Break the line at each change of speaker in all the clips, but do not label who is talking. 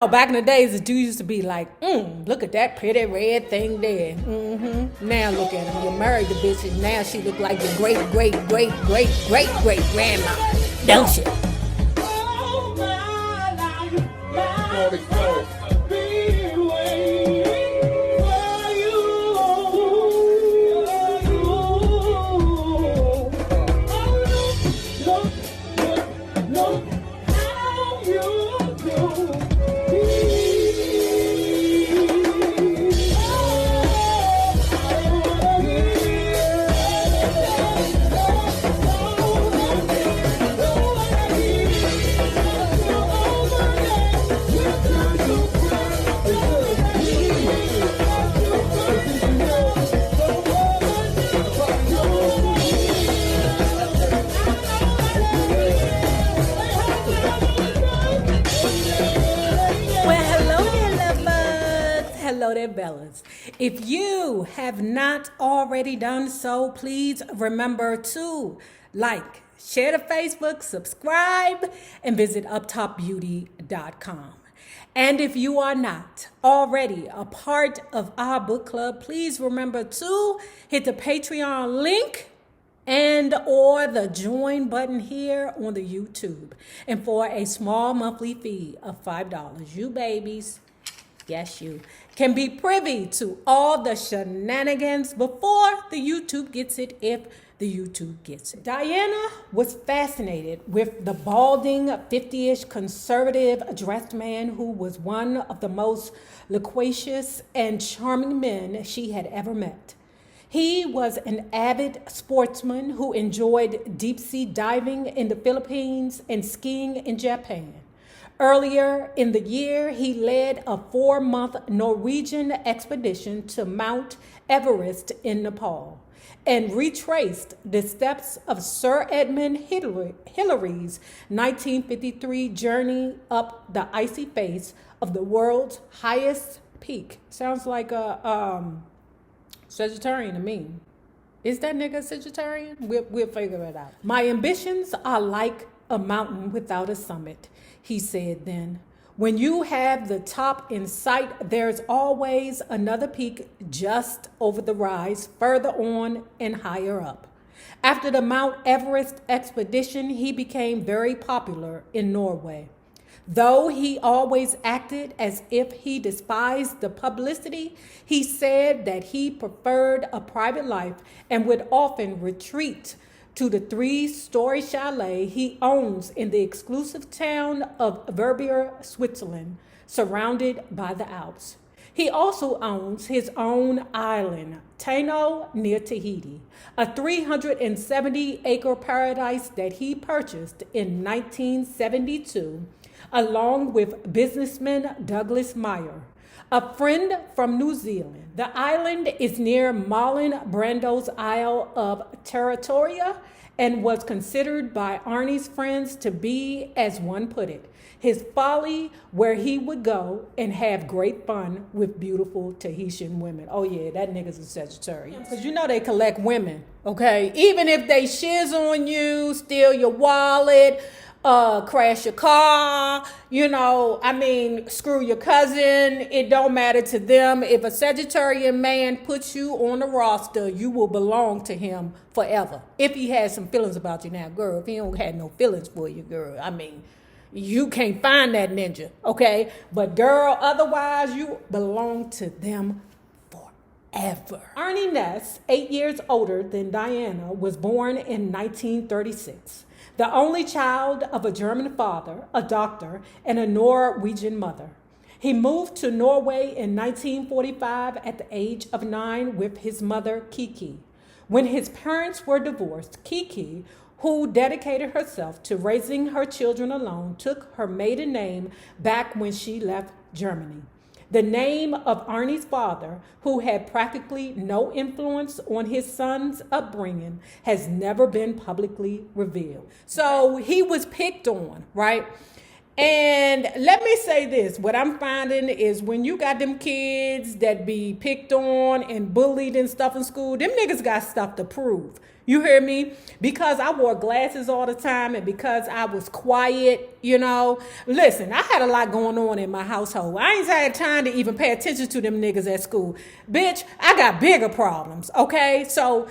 Back in the days, the dude used to be like, look at that pretty red thing there. Now look at him. You married the bitch, and now she look like the great, great, great, great, great, great grandma. Don't you? Hello there, Bellas. If you have not already done so, please remember to like, share to Facebook, subscribe, and visit uptopbeauty.com. And if you are not already a part of our book club, please remember to hit the Patreon link and or the join button here on the YouTube. And for a small monthly fee of $5, you babies, yes, you can be privy to all the shenanigans before the YouTube gets it, if the YouTube gets it. Diana was fascinated with the balding, 50-ish conservative dressed man who was one of the most loquacious and charming men she had ever met. He was an avid sportsman who enjoyed deep-sea diving in the Philippines and skiing in Japan. Earlier in the year, he led a 4-month Norwegian expedition to Mount Everest in Nepal and retraced the steps of Sir Edmund Hillary's 1953 journey up the icy face of the world's highest peak. Sounds like a Sagittarian to me. Is that nigga Sagittarian? We'll figure it out. My ambitions are like a mountain without a summit, he said then. When you have the top in sight, there's always another peak just over the rise, further on and higher up. After the Mount Everest expedition, he became very popular in Norway. Though he always acted as if he despised the publicity, he said that he preferred a private life and would often retreat to the 3-story chalet he owns in the exclusive town of Verbier, Switzerland, surrounded by the Alps. He also owns his own island, Taino, near Tahiti, a 370-acre paradise that he purchased in 1972, along with businessman Douglas Meyer, a friend from New Zealand. The island is near Marlon Brando's Isle of Territoria and was considered by Arne's friends to be, as one put it, his folly where he would go and have great fun with beautiful Tahitian women. Oh yeah, that nigga's a Sagittarius. Because you know they collect women, okay? Even if they shiz on you, steal your wallet, crash your car, screw your cousin. It don't matter to them. If a Sagittarian man puts you on the roster, you will belong to him forever. If he has some feelings about you now, girl, if he don't have no feelings for you, girl, you can't find that ninja, okay? But girl, otherwise you belong to them forever. Arne NÄss, 8 years older than Diana, was born in 1936. The only child of a German father, a doctor, and a Norwegian mother. He moved to Norway in 1945 at the age of 9 with his mother, Kiki. When his parents were divorced, Kiki, who dedicated herself to raising her children alone, took her maiden name back when she left Germany. The name of Arne's father, who had practically no influence on his son's upbringing, has never been publicly revealed. So he was picked on, right? And let me say this, what I'm finding is when you got them kids that be picked on and bullied and stuff in school, them niggas got stuff to prove. You hear me? Because I wore glasses all the time and because I was quiet, you know. Listen, I had a lot going on in my household. I ain't had time to even pay attention to them niggas at school. Bitch, I got bigger problems, okay? So,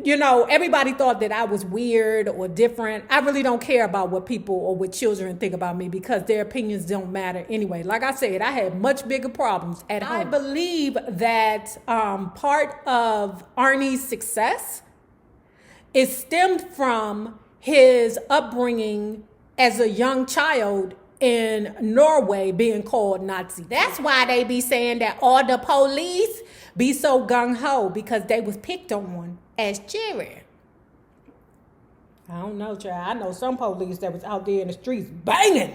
you know, everybody thought that I was weird or different. I really don't care about what people or what children think about me because their opinions don't matter anyway. Like I said, I had much bigger problems at home. I believe that part of Arne's success is stemmed from his upbringing as a young child in Norway being called Nazi. That's why they be saying that all the police be so gung-ho because they was picked on as children. I don't know, child. I know some police that was out there in the streets banging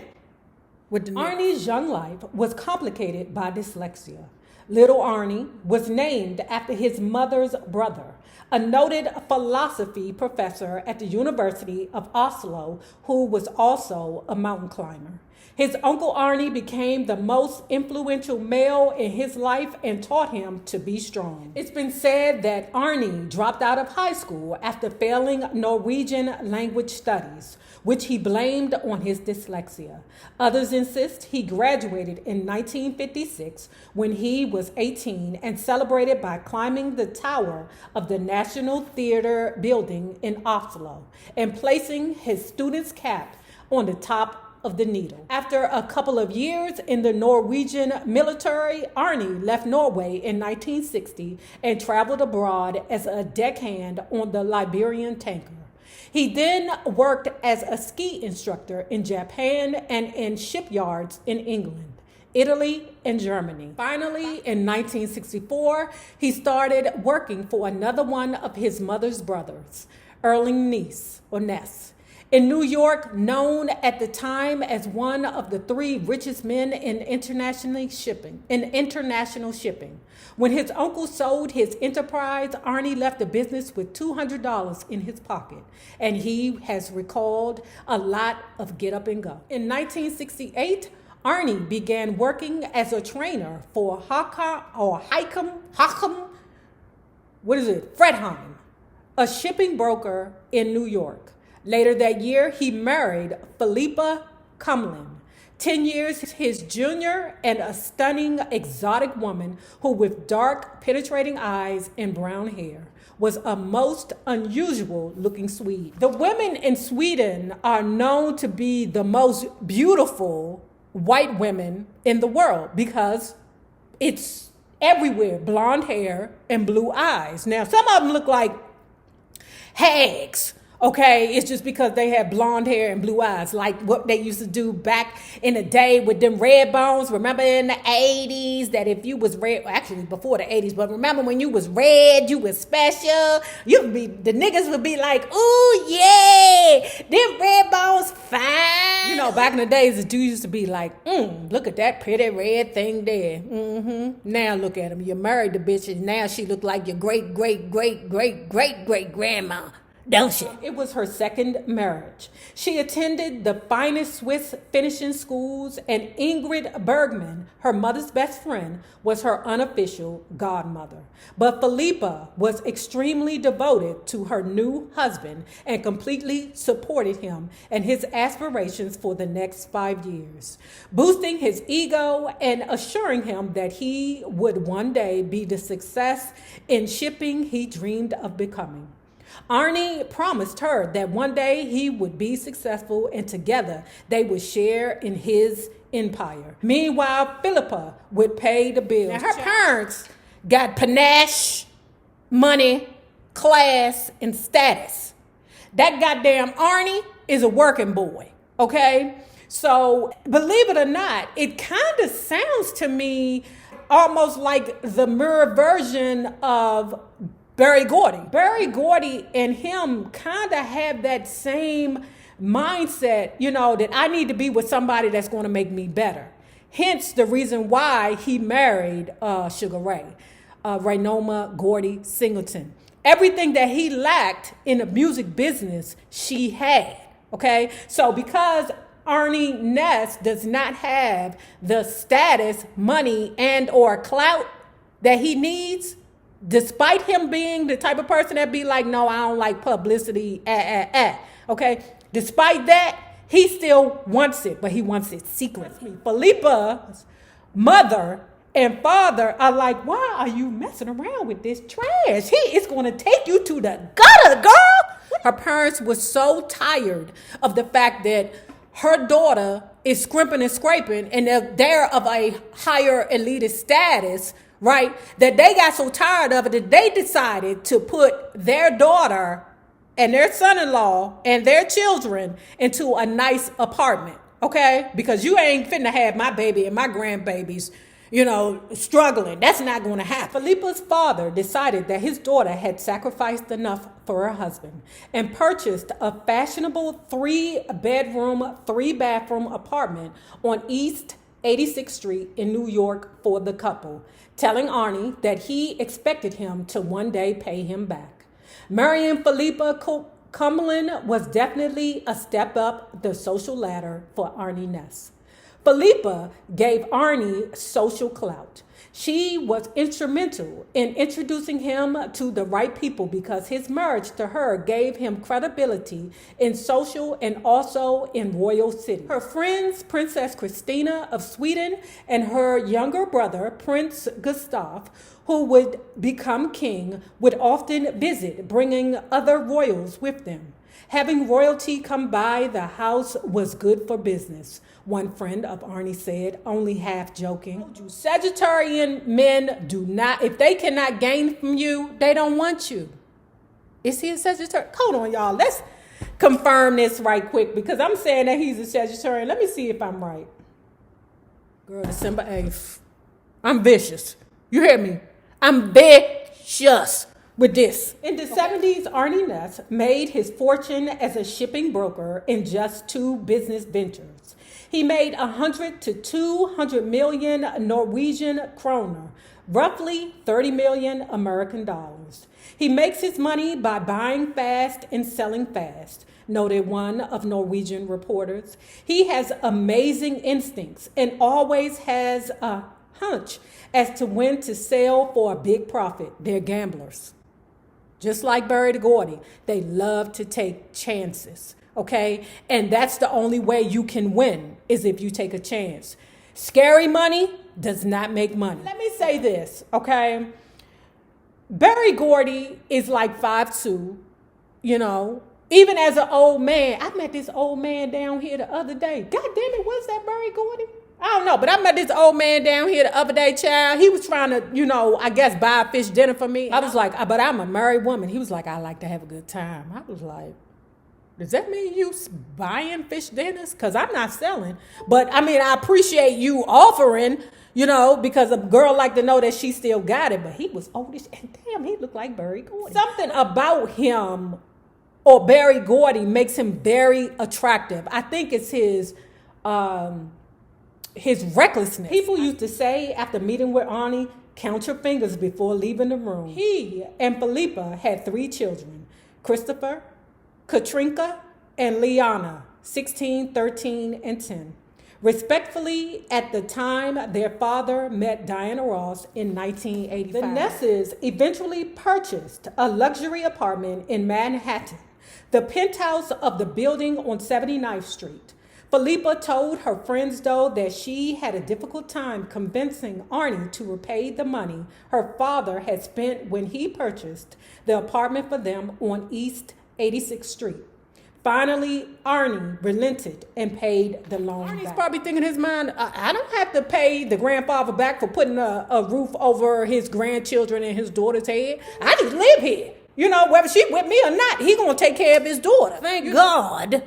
with the Arne's young life was complicated by dyslexia. Little Arne was named after his mother's brother, a noted philosophy professor at the University of Oslo who was also a mountain climber. His uncle Arne became the most influential male in his life and taught him to be strong. It's been said that Arne dropped out of high school after failing Norwegian language studies, which he blamed on his dyslexia. Others insist he graduated in 1956 when he was 18 and celebrated by climbing the tower of the National Theatre building in Oslo and placing his student's cap on the top of the needle. After a couple of years in the Norwegian military, Arne left Norway in 1960 and traveled abroad as a deckhand on the Liberian tanker. He then worked as a ski instructor in Japan and in shipyards in England, Italy, and Germany. Finally, in 1964, he started working for another one of his mother's brothers, NÄss. In New York, known at the time as one of the 3 richest men in international shipping. When his uncle sold his enterprise, Arne left the business with $200 in his pocket, and he has recalled a lot of get up and go. In 1968, Arne began working as a trainer for Fredheim, a shipping broker in New York. Later that year, he married Philippa Kumlin, 10 years his junior, and a stunning, exotic woman who, with dark, penetrating eyes and brown hair, was a most unusual looking Swede. The women in Sweden are known to be the most beautiful white women in the world because it's everywhere, blonde hair and blue eyes. Now, some of them look like hags. Okay, it's just because they have blonde hair and blue eyes, like what they used to do back in the day with them red bones. Remember in the 80s that if you was red, actually before the 80s, but remember when you was red, you was special. The niggas would be like, ooh, yeah, them red bones fine. You know, back in the days, the dude used to be like, look at that pretty red thing there. Now look at him. You married the bitch and now she look like your great grandma. Don't she? It was her second marriage. She attended the finest Swiss finishing schools, and Ingrid Bergman, her mother's best friend, was her unofficial godmother. But Philippa was extremely devoted to her new husband and completely supported him and his aspirations for the next 5 years, boosting his ego and assuring him that he would one day be the success in shipping he dreamed of becoming. Arne promised her that one day he would be successful and together they would share in his empire. Meanwhile, Philippa would pay the bills. Now, her parents got panache, money, class, and status. That goddamn Arne is a working boy, okay? So, believe it or not, it kind of sounds to me almost like the mirror version of Berry Gordy. Berry Gordy and him kind of have that same mindset, you know, that I need to be with somebody that's going to make me better. Hence the reason why he married Sugar Ray, Raynoma Gordy Singleton. Everything that he lacked in the music business, she had. Okay, so because Arne NÄss does not have the status, money, and or clout that he needs, despite him being the type of person that be like, no, I don't like publicity, okay? Despite that, he still wants it, but he wants it secretly. Philippa's mother and father are like, why are you messing around with this trash? He is going to take you to the gutter, girl. Her parents were so tired of the fact that her daughter is scrimping and scraping and they're of a higher elitist status, right? That they got so tired of it that they decided to put their daughter and their son-in-law and their children into a nice apartment, okay? Because you ain't finna have my baby and my grandbabies, struggling. That's not going to happen. Philippa's father decided that his daughter had sacrificed enough for her husband and purchased a fashionable 3-bedroom, 3-bathroom apartment on East 86th Street in New York for the couple, telling Arne that he expected him to one day pay him back. Marrying Philippa Cumberland was definitely a step up the social ladder for Arne NÄss. Philippa gave Arne social clout. She was instrumental in introducing him to the right people because his marriage to her gave him credibility in social and also in royal city. Her friends, Princess Christina of Sweden and her younger brother, Prince Gustav, who would become king, would often visit, bringing other royals with them. Having royalty come by the house was good for business, one friend of Arne said, only half joking. Sagittarian men do not, if they cannot gain from you, they don't want you. Is he a Sagittarian? Hold on, y'all. Let's confirm this right quick because I'm saying that he's a Sagittarian. Let me see if I'm right. Girl, December 8th. I'm vicious. You hear me? I'm vicious with this. In the 70s, Arne NÄss made his fortune as a shipping broker in just 2 business ventures. He made 100 to 200 million Norwegian kroner, roughly 30 million American dollars. He makes his money by buying fast and selling fast, noted one of Norwegian reporters. He has amazing instincts and always has a hunch as to when to sell for a big profit. They're gamblers. Just like Barry Gordy, they love to take chances, okay? And that's the only way you can win is if you take a chance. Scary money does not make money. Let me say this, okay? Barry Gordy is like 5'2", even as an old man. I met this old man down here the other day. God damn it, was that Barry Gordy? I don't know, but I met this old man down here the other day, child. He was trying to, I guess buy a fish dinner for me. I was like, but I'm a married woman. He was like, I like to have a good time. I was like, does that mean you buying fish dinners? Because I'm not selling. But, I appreciate you offering, because a girl like to know that she still got it. But he was oldish, and damn, he looked like Barry Gordy. Something about him or Barry Gordy makes him very attractive. I think it's his recklessness. People used to say after meeting with Arne, count your fingers before leaving the room. He and Philippa had 3 children, Christopher, Katrinka, and Liana, 16, 13, and 10. Respectfully, at the time their father met Diana Ross in 1985. The NÄsses eventually purchased a luxury apartment in Manhattan, the penthouse of the building on 79th Street. Philippa told her friends, though, that she had a difficult time convincing Arne to repay the money her father had spent when he purchased the apartment for them on East 86th Street. Finally, Arne relented and paid the loan back. Arne's probably thinking in his mind, I don't have to pay the grandfather back for putting a roof over his grandchildren and his daughter's head. I just live here. Whether she with me or not, he gonna take care of his daughter. Thank God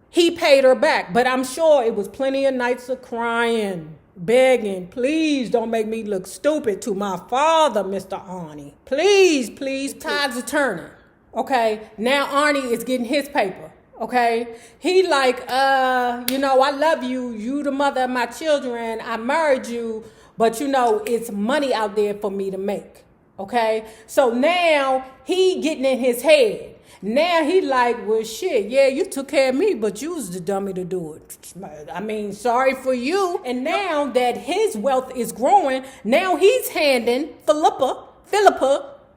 he paid her back. But I'm sure it was plenty of nights of crying, begging, please don't make me look stupid to my father, Mr. Arne. Please, please. Tides are turning. Okay, now Arne is getting his paper, okay? He like, I love you. You the mother of my children. I married you, but it's money out there for me to make, okay? So now he getting in his head. Now he like, well, shit, yeah, you took care of me, but you was the dummy to do it. I mean, sorry for you. And now that his wealth is growing, now he's handing Philippa,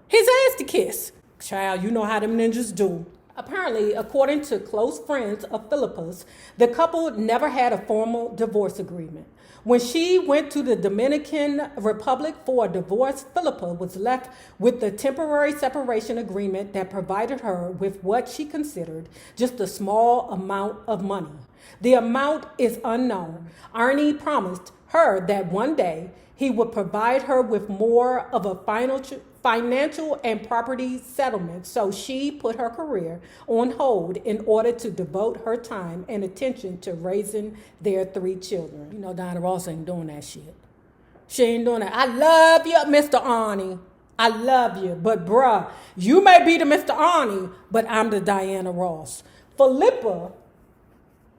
his ass to kiss. Child, you know how them ninjas do. Apparently, according to close friends of Philippa's, the couple never had a formal divorce agreement. When she went to the Dominican Republic for a divorce, Philippa was left with the temporary separation agreement that provided her with what she considered just a small amount of money. The amount is unknown. Arne promised her that one day he would provide her with more of a financial and property settlement, so she put her career on hold in order to devote her time and attention to raising their 3 children. You know, Diana Ross ain't doing that shit. She ain't doing that. I love you, Mr. Arne. I love you. But bruh, you may be the Mr. Arne, but I'm the Diana Ross. Philippa,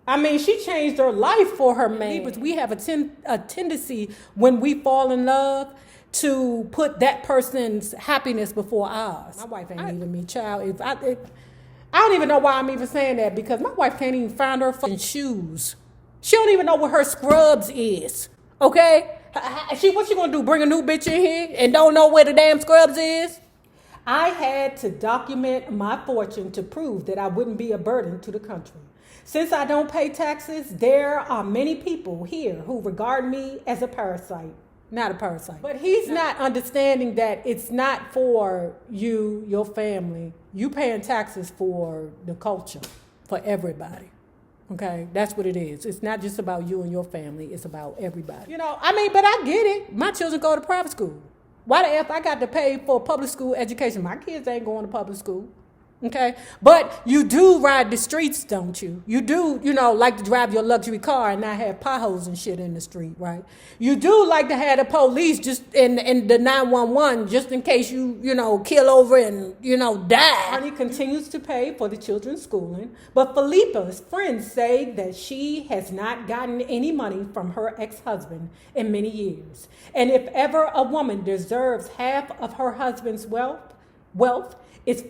I mean, she changed her life for her man. But we have a tendency when we fall in love to put that person's happiness before ours. My wife ain't even me, child. I don't even know why I'm even saying that, because my wife can't even find her fucking shoes. She don't even know what her scrubs is. Okay? What she gonna do? Bring a new bitch in here and don't know where the damn scrubs is? I had to document my fortune to prove that I wouldn't be a burden to the country. Since I don't pay taxes, there are many people here who regard me as a parasite. Not a parasite. But he's not understanding that it's not for you, your family. You paying taxes for the culture, for everybody. Okay? That's what it is. It's not just about you and your family. It's about everybody. You know, I mean, but I get it. My children go to private school. Why the F I got to pay for public school education? My kids ain't going to public school. Okay, but you do ride the streets, don't you? You do, like to drive your luxury car and not have potholes and shit in the street, right? You do like to have the police just in the 911 just in case you kill over and, die. Arne continues to pay for the children's schooling, but Philippa's friends say that she has not gotten any money from her ex-husband in many years. And if ever a woman deserves half of her husband's wealth, it's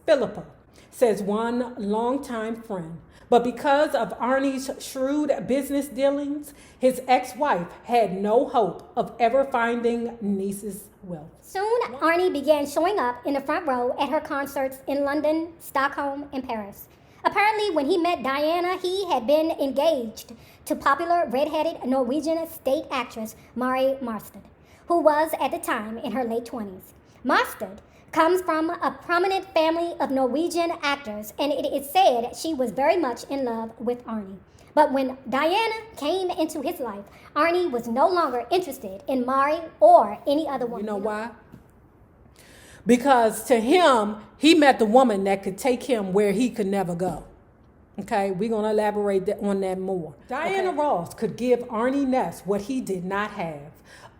Philippa, says one longtime friend. But because of Arne's shrewd business dealings, his ex-wife had no hope of ever finding NÆSS's wealth.
Soon, Arne began showing up in the front row at her concerts in London, Stockholm, and Paris. Apparently, when he met Diana, he had been engaged to popular red-headed Norwegian state actress Mari Marsted, who was at the time in her late 20s. Marsted comes from a prominent family of Norwegian actors, and it is said she was very much in love with Arne. But when Diana came into his life, Arne was no longer interested in Mari or any other woman.
You know why? Because to him, he met the woman that could take him where he could never go. Okay, we're going to elaborate on that more. Diana Ross could give Arne NÄss what he did not have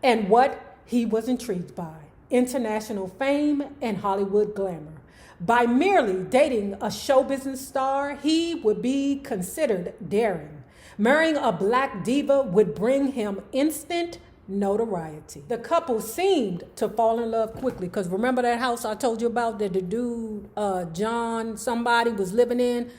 and what he was intrigued by: international fame and Hollywood glamour. By merely dating a show business star, he would be considered daring. Marrying a black diva would bring him instant notoriety. The couple seemed to fall in love quickly, because remember that house I told you about that the dude, John somebody, was living in?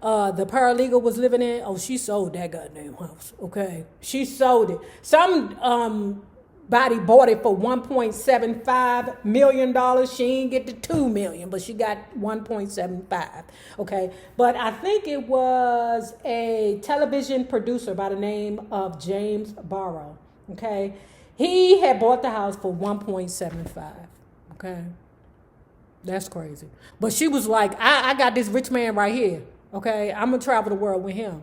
The paralegal was living in? Oh, she sold that goddamn house, okay? She sold it. Somebody bought it for $1.75 million. She didn't get the $2 million, but she got $1.75. Okay, but I think it was a television producer by the name of James Barrow. Okay, he had bought the house for $1.75. Okay, that's crazy. But she was like, I got this rich man right here. Okay, I'm gonna travel the world with him.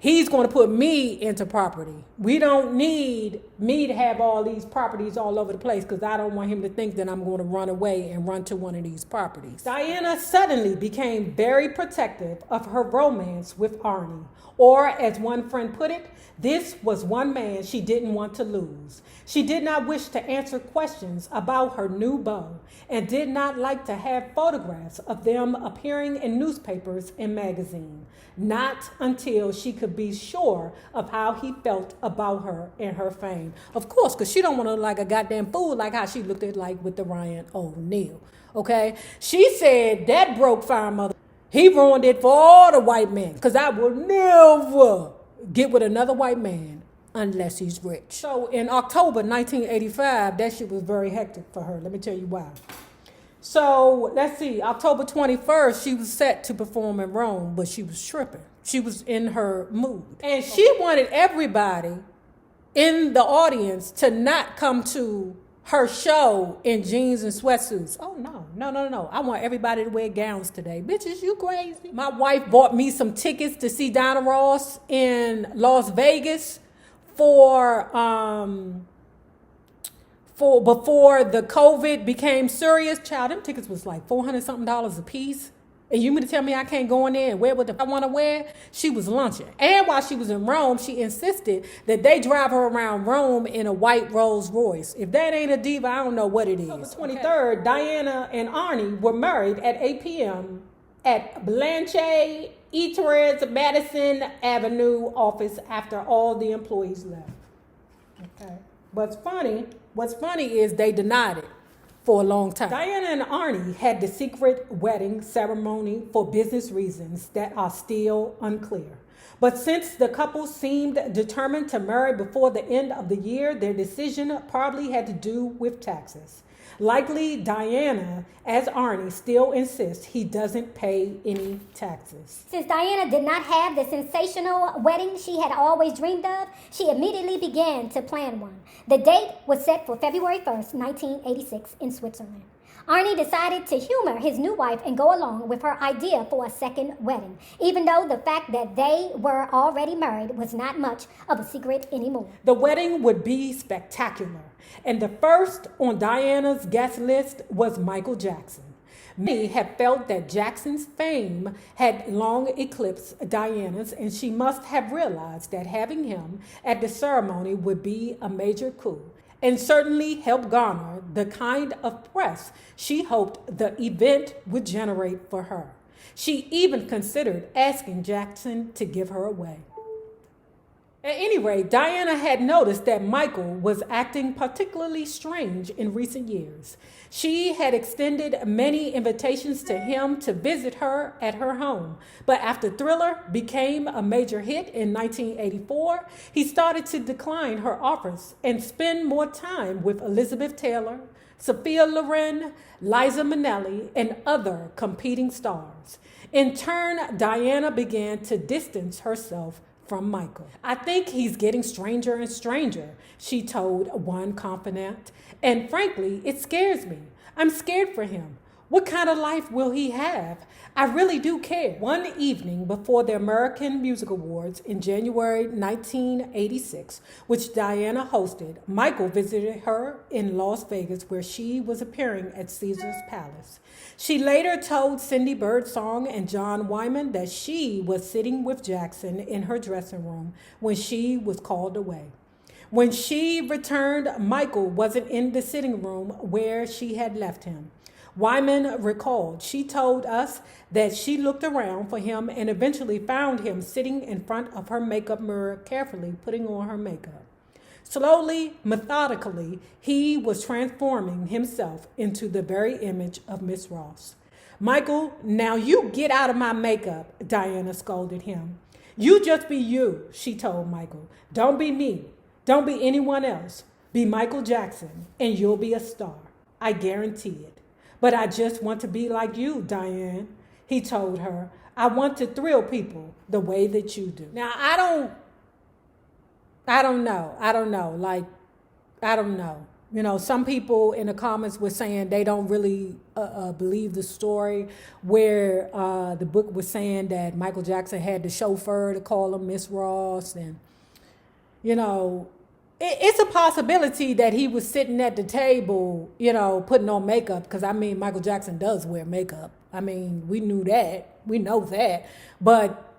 He's going to put me into property. We don't need me to have all these properties all over the place, because I don't want him to think that I'm going to run away and run to one of these properties. Diana suddenly became very protective of her romance with Arne. Or, as one friend put it, this was one man she didn't want to lose. She did not wish to answer questions about her new beau and did not like to have photographs of them appearing in newspapers and magazines. Not until she could be sure of how he felt about her and her fame. name. Of course, because she don't want to look like a goddamn fool like how she looked at like with the Ryan O'Neal. Okay? She said that broke fire mother. He ruined it for all the white men. Because I will never get with another white man unless he's rich. So in October 1985, that shit was very hectic for her. Let me tell you why. So let's see, October 21st, she was set to perform in Rome, but she was tripping. She was in her mood. And she wanted everybody in the audience to not come to her show in jeans and sweatsuits. Oh, no. I want everybody to wear gowns today. Bitches, you crazy? My wife bought me some tickets to see Donna Ross in Las Vegas for before the COVID became serious. Child, them tickets was like $400-something a piece. And you mean to tell me I can't go in there and wear what I want to wear? She was lunching. And while she was in Rome, she insisted that they drive her around Rome in a white Rolls Royce. If that ain't a diva, I don't know what it is. October 23rd, Diana and Arne were married at 8 p.m. at Blanche Eateries Madison Avenue office after all the employees left. Okay. What's funny is they denied it for a long time. Diana and Arne had the secret wedding ceremony for business reasons that are still unclear. But since the couple seemed determined to marry before the end of the year, their decision probably had to do with taxes. Likely Diana, as Arne, still insists he doesn't pay any taxes.
Since Diana did not have the sensational wedding she had always dreamed of, she immediately began to plan one. The date was set for February 1st, 1986 in Switzerland. Arne decided to humor his new wife and go along with her idea for a second wedding, even though the fact that they were already married was not much of a secret anymore.
The wedding would be spectacular, and the first on Diana's guest list was Michael Jackson. Many had felt that Jackson's fame had long eclipsed Diana's, and she must have realized that having him at the ceremony would be a major coup, and certainly help garner the kind of press she hoped the event would generate for her. She even considered asking Jackson to give her away. At any rate, Diana had noticed that Michael was acting particularly strange in recent years. She had extended many invitations to him to visit her at her home. But after Thriller became a major hit in 1984, he started to decline her offers and spend more time with Elizabeth Taylor, Sophia Loren, Liza Minnelli, and other competing stars. In turn, Diana began to distance herself from Michael. I think he's getting stranger and stranger, she told one confidant. And frankly, it scares me. I'm scared for him. What kind of life will he have? I really do care. One evening before the American Music Awards in January 1986, which Diana hosted, Michael visited her in Las Vegas, where she was appearing at Caesar's Palace. She later told Cindy Birdsong and John Wyman that she was sitting with Jackson in her dressing room when she was called away. When she returned, Michael wasn't in the sitting room where she had left him. Wyman recalled, she told us that she looked around for him and eventually found him sitting in front of her makeup mirror, carefully putting on her makeup. Slowly, methodically, he was transforming himself into the very image of Miss Ross. Michael, now you get out of my makeup, Diana scolded him. You just be you, she told Michael. Don't be me. Don't be anyone else. Be Michael Jackson, and you'll be a star. I guarantee it. But I just want to be like you, Diane, he told her. I want to thrill people the way that you do. Now, I don't know. You know, some people in the comments were saying they don't really believe the story where the book was saying that Michael Jackson had the chauffeur to call him Miss Ross. And, you know, it's a possibility that he was sitting at the table, you know, putting on makeup. Because, I mean, Michael Jackson does wear makeup. I mean, we knew that. We know that. But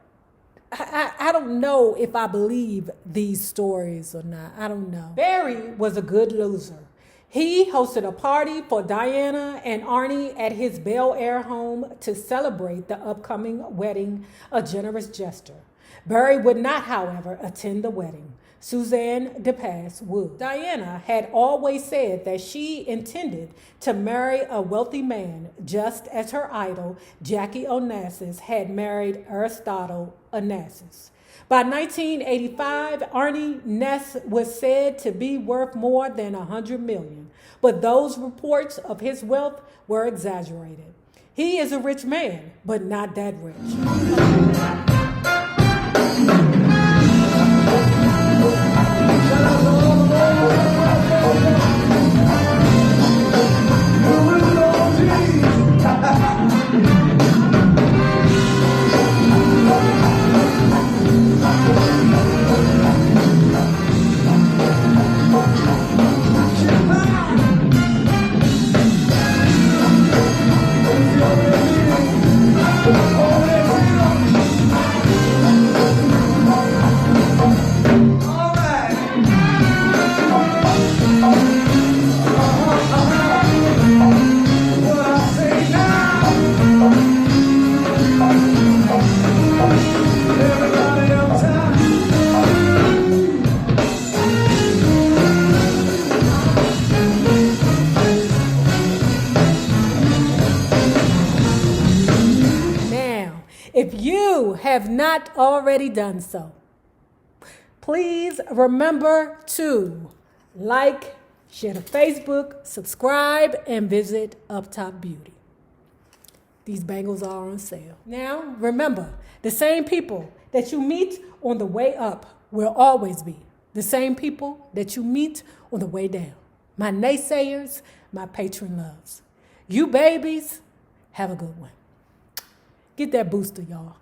I don't know if I believe these stories or not. I don't know. Barry was a good loser. He hosted a party for Diana and Arne at his Bel Air home to celebrate the upcoming wedding, a generous gesture. Barry would not, however, attend the wedding. Suzanne DePass Wood. Diana had always said that she intended to marry a wealthy man, just as her idol, Jackie Onassis, had married Aristotle Onassis. By 1985, Arne NÄss was said to be worth more than $100 million, but those reports of his wealth were exaggerated. He is a rich man, but not that rich. If you have not already done so, please remember to like, share to Facebook, subscribe, and visit Uptop Beauty. These bangles are on sale. Now, remember, the same people that you meet on the way up will always be the same people that you meet on the way down. My naysayers, my patron loves. You babies, have a good one. Get that booster, y'all.